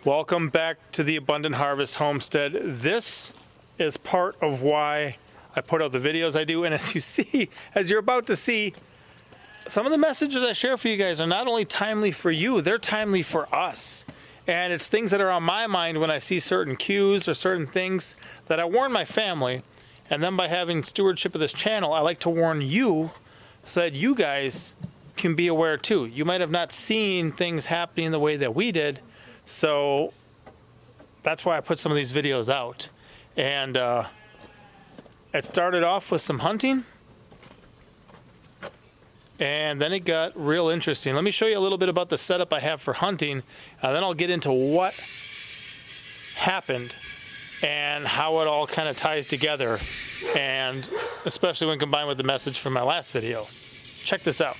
Welcome back to the Abundant Harvest Homestead. This is part of why I put out the videos I do, and as you see, as you're about to see, some of the messages I share for you guys are not only timely for you, they're timely for us. And it's things that are on my mind when I see certain cues or certain things that I warn my family. And then by having stewardship of this channel, I like to warn you so that you guys can be aware too. You might have not seen things happening the way that we did, so that's why I put some of these videos out. And it started off with some hunting, and then it got real interesting. Let me show you a little bit about the setup I have for hunting, and then I'll get into what happened and how it all kind of ties together, and especially when combined with the message from my last video. Check this out.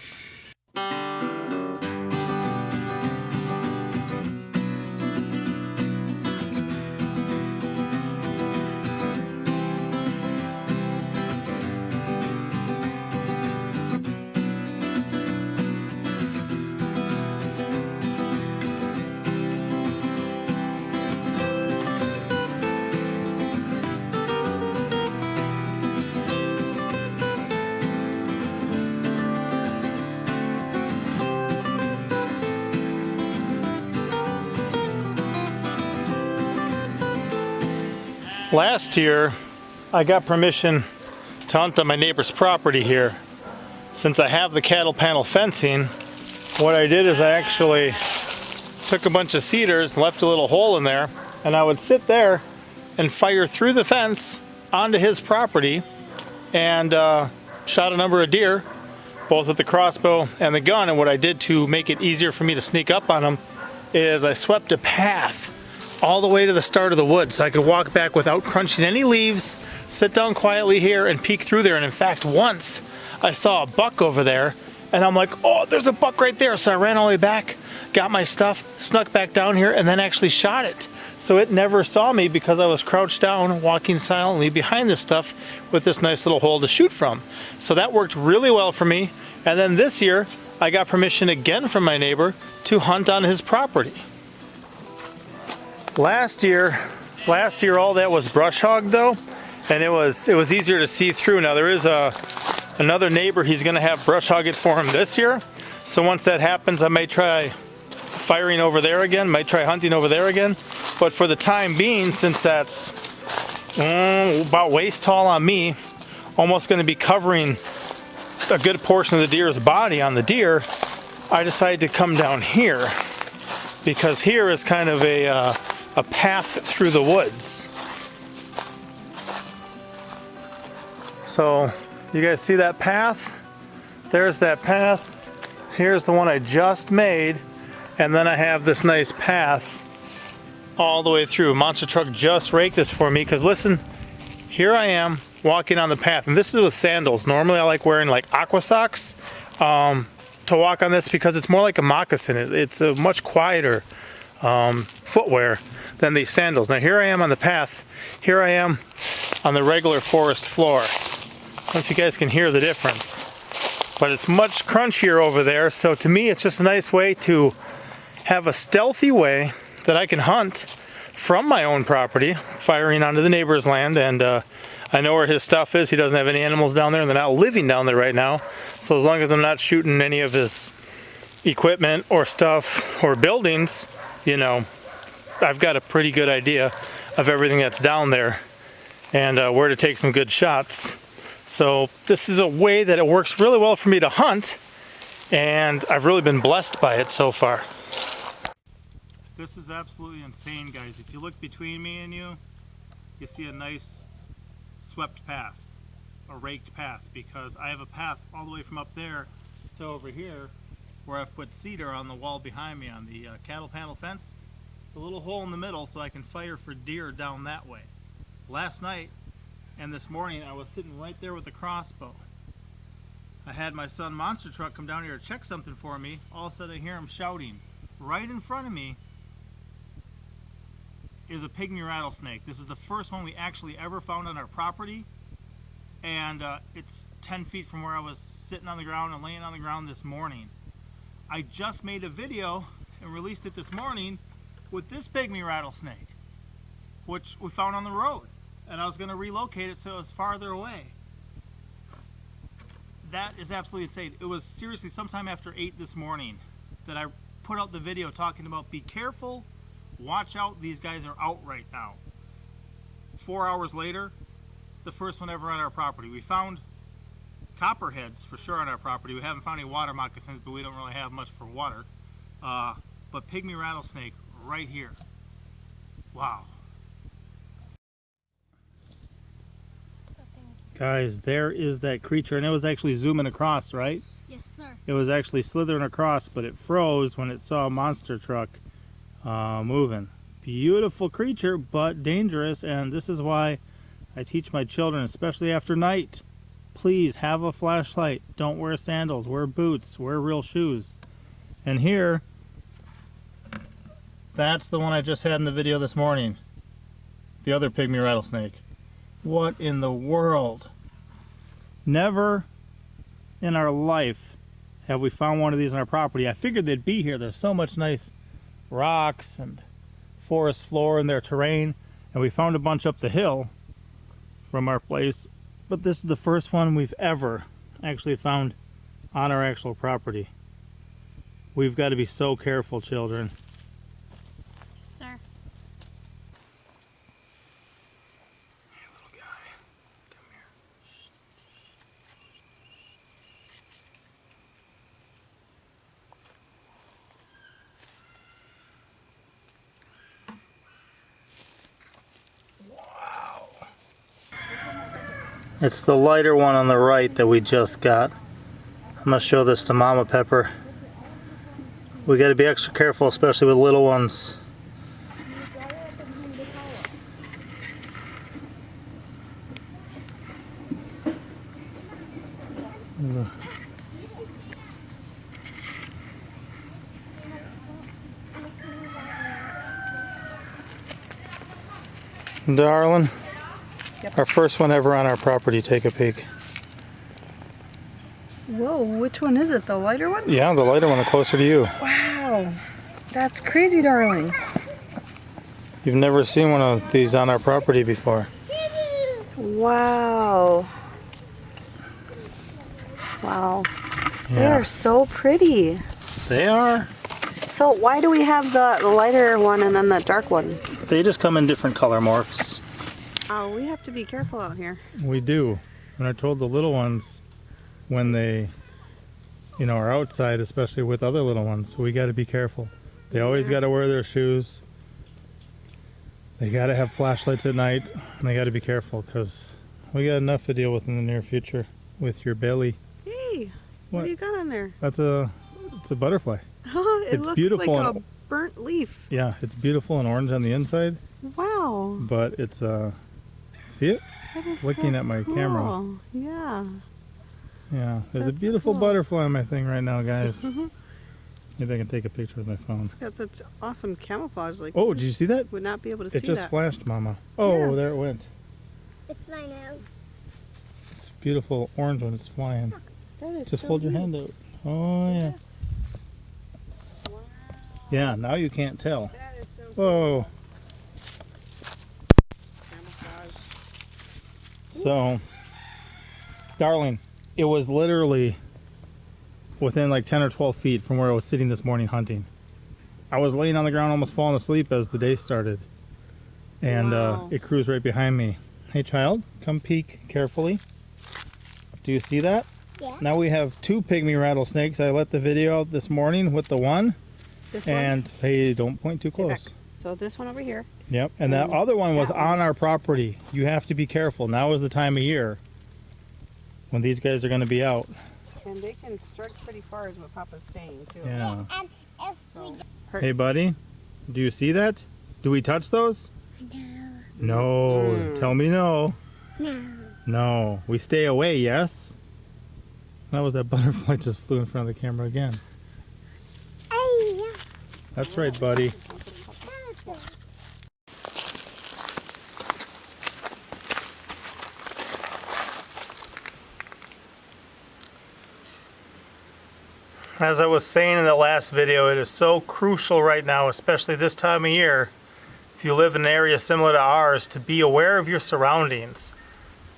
Last year, I got permission to hunt on my neighbor's property here. Since I have the cattle panel fencing, what I did is I actually took a bunch of cedars, left a little hole in there, and I would sit there and fire through the fence onto his property and shot a number of deer, both with the crossbow and the gun. And what I did to make it easier for me to sneak up on them is I swept a path all the way to the start of the woods, so I could walk back without crunching any leaves, sit down quietly here and peek through there. And in fact, once I saw a buck over there, and I'm like, oh, there's a buck right there. So I ran all the way back, got my stuff, snuck back down here, and then actually shot it. So it never saw me because I was crouched down, walking silently behind this stuff with this nice little hole to shoot from. So that worked really well for me. And then this year, I got permission again from my neighbor to hunt on his property. Last year all that was brush hog though, and it was easier to see through. Now there is another neighbor, he's gonna have brush hog it for him this year. So once that happens, I may try firing over there again, might try hunting over there again. But for the time being, since that's about waist tall on me, almost gonna be covering a good portion of the deer's body on the deer, I decided to come down here because here is kind of a path through the woods. So you guys see that path? There's that path. Here's the one I just made, and then I have this nice path all the way through. Monster truck just raked this for me because listen, here I am walking on the path, and this is with sandals. Normally I like wearing like aqua socks to walk on this because it's more like a moccasin. It's a much quieter footwear than these sandals. Now here I am on the path. Here I am on the regular forest floor. I don't know if you guys can hear the difference, but it's much crunchier over there. So to me, it's just a nice way to have a stealthy way that I can hunt from my own property, firing onto the neighbor's land. And I know where his stuff is. He doesn't have any animals down there, and they're not living down there right now. So as long as I'm not shooting any of his equipment or stuff or buildings, you know, I've got a pretty good idea of everything that's down there and where to take some good shots. So this is a way that it works really well for me to hunt, and I've really been blessed by it so far. This is absolutely insane, guys. If you look between me and you see a nice swept path, a raked path, because I have a path all the way from up there to over here where I've put cedar on the wall behind me on the cattle panel fence. A little hole in the middle so I can fire for deer down that way. Last night and this morning I was sitting right there with the crossbow. I had my son Monster Truck come down here to check something for me. All of a sudden I hear him shouting. Right in front of me is a pygmy rattlesnake. This is the first one we actually ever found on our property, and it's 10 feet from where I was sitting on the ground and laying on the ground this morning. I just made a video and released it this morning with this pygmy rattlesnake, which we found on the road, and I was going to relocate it so it was farther away. That is absolutely insane. It was seriously sometime after 8 this morning that I put out the video talking about be careful, watch out, these guys are out right now. 4 hours later, the first one ever on our property. We found copperheads for sure on our property. We haven't found any water moccasins, but we don't really have much for water. But pygmy rattlesnake right here. Wow. Guys, there is that creature, and it was actually zooming across, right? Yes, sir. It was actually slithering across, but it froze when it saw a monster truck moving. Beautiful creature, but dangerous, and this is why I teach my children, especially after night, please have a flashlight. Don't wear sandals, wear boots, wear real shoes. And here, that's the one I just had in the video this morning. The other pygmy rattlesnake. What in the world? Never in our life have we found one of these on our property. I figured they'd be here. There's so much nice rocks and forest floor in their terrain, and we found a bunch up the hill from our place, but this is the first one we've ever actually found on our actual property. We've got to be so careful, children. Sir. Hey, little guy, come here. Wow. It's the lighter one on the right that we just got. I'm going to show this to Mama Pepper. We got to be extra careful, especially with little ones. Darling, Yep. our first one ever on our property. Take a peek. Whoa, which one is it? The lighter one? Yeah, the lighter one, closer to you. Wow, that's crazy, darling. You've never seen one of these on our property before. Wow. Wow. They Yeah. are so pretty. They are. So why do we have the lighter one and then the dark one? They just come in different color morphs. Oh, we have to be careful out here. We do. And I told the little ones when they, are outside, especially with other little ones, we got to be careful. They always got to wear their shoes. They got to have flashlights at night, and they got to be careful because we got enough to deal with in the near future with your belly. Hey, what do you got on there? It's a butterfly. It It's looks beautiful like and- a burnt leaf. Yeah, it's beautiful and orange on the inside, Wow. but it's see it? That is Looking so at my cool. camera. Yeah. Yeah, there's a That's beautiful cool. butterfly on my thing right now, guys. Mhm. Maybe I can take a picture with my phone. It's got such awesome camouflage. Like, Oh, did you see that? would not be able to It see just that. flashed, Mama. Oh, Yeah. there it went. It's flying out. It's beautiful orange when it's flying. That is Just so hold your neat. hand out. Oh, yeah. Wow. Yeah, now you can't tell. That is so Whoa. camouflage. So, darling, it was literally within like 10 or 12 feet from where I was sitting this morning hunting. I was laying on the ground almost falling asleep as the day started. And Wow. it cruised right behind me. Hey child, come peek carefully. Do you see that? Yeah. Now we have 2 pygmy rattlesnakes. I let the video out this morning with the one. This one? And hey, don't point too Get back. close. So this one over here. Yep, and that And other one was that one. on our property. You have to be careful. Now is the time of year when these guys are going to be out. And they can strike pretty far is what Papa's saying too. Yeah. And if So, Hey, buddy, do you see that? Do we touch those? No. Mm. Tell me no. no. No. We stay away, yes? That was that butterfly just flew in front of the camera again. Hey, That's right, buddy. As I was saying in the last video, it is so crucial right now, especially this time of year, if you live in an area similar to ours, to be aware of your surroundings.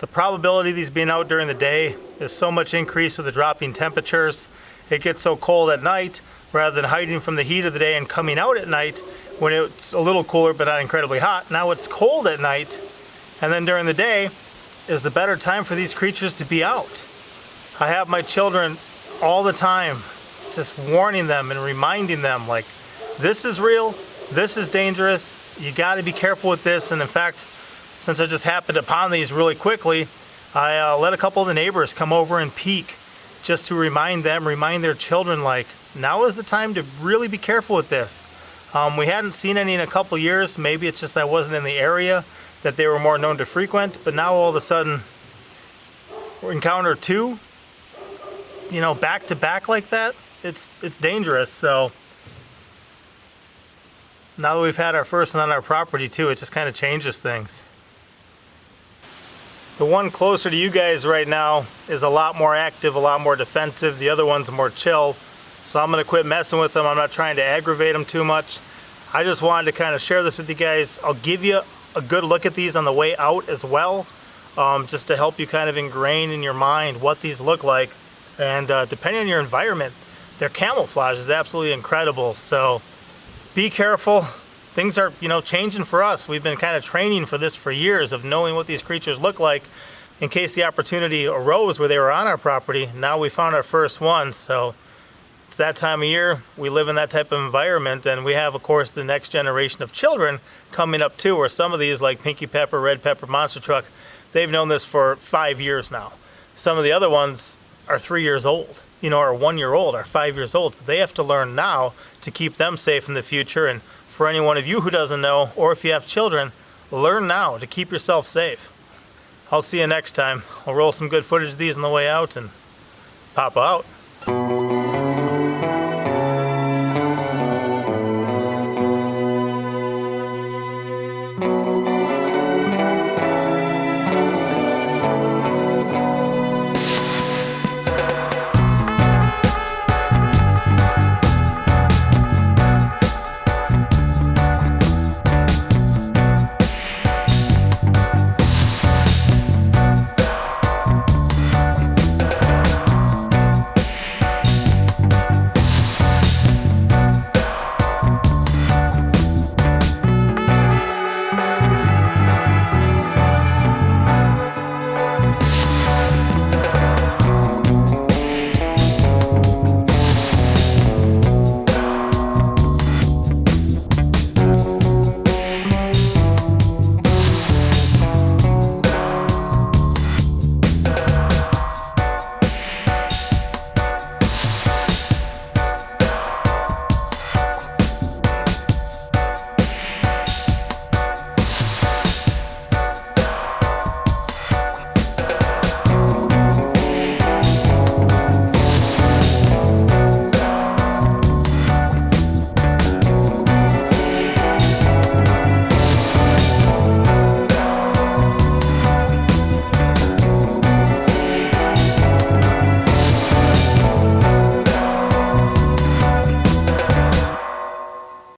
The probability of these being out during the day is so much increased with the dropping temperatures. It gets so cold at night, rather than hiding from the heat of the day and coming out at night when it's a little cooler but not incredibly hot. Now it's cold at night, and then during the day is the better time for these creatures to be out. I have my children all the time just warning them and reminding them, like, this is real, this is dangerous, you got to be careful with this. And in fact, since I just happened upon these really quickly, I let a couple of the neighbors come over and peek just to remind their children, like, now is the time to really be careful with this. We hadn't seen any in a couple years. Maybe it's just I wasn't in the area that they were more known to frequent, but now all of a sudden we encounter two, back to back like that. It's dangerous. So now that we've had our first one on our property too, it just kind of changes things. The one closer to you guys right now is a lot more active, a lot more defensive. The other one's more chill. So I'm gonna quit messing with them. I'm not trying to aggravate them too much. I just wanted to kind of share this with you guys. I'll give you a good look at these on the way out as well, just to help you kind of ingrain in your mind what these look like. And depending on your environment, their camouflage is absolutely incredible. So be careful. Things are, changing for us. We've been kind of training for this for years, of knowing what these creatures look like in case the opportunity arose where they were on our property. Now we found our first one. So it's that time of year. We live in that type of environment, and we have, of course, the next generation of children coming up too, where some of these, like Pinky Pepper, Red Pepper, Monster Truck, they've known this for 5 years now. Some of the other ones are 3 years old, are 1 year old, are 5 years old. So they have to learn now to keep them safe in the future. And for any one of you who doesn't know, or if you have children, learn now to keep yourself safe. I'll see you next time. I'll roll some good footage of these on the way out and pop out.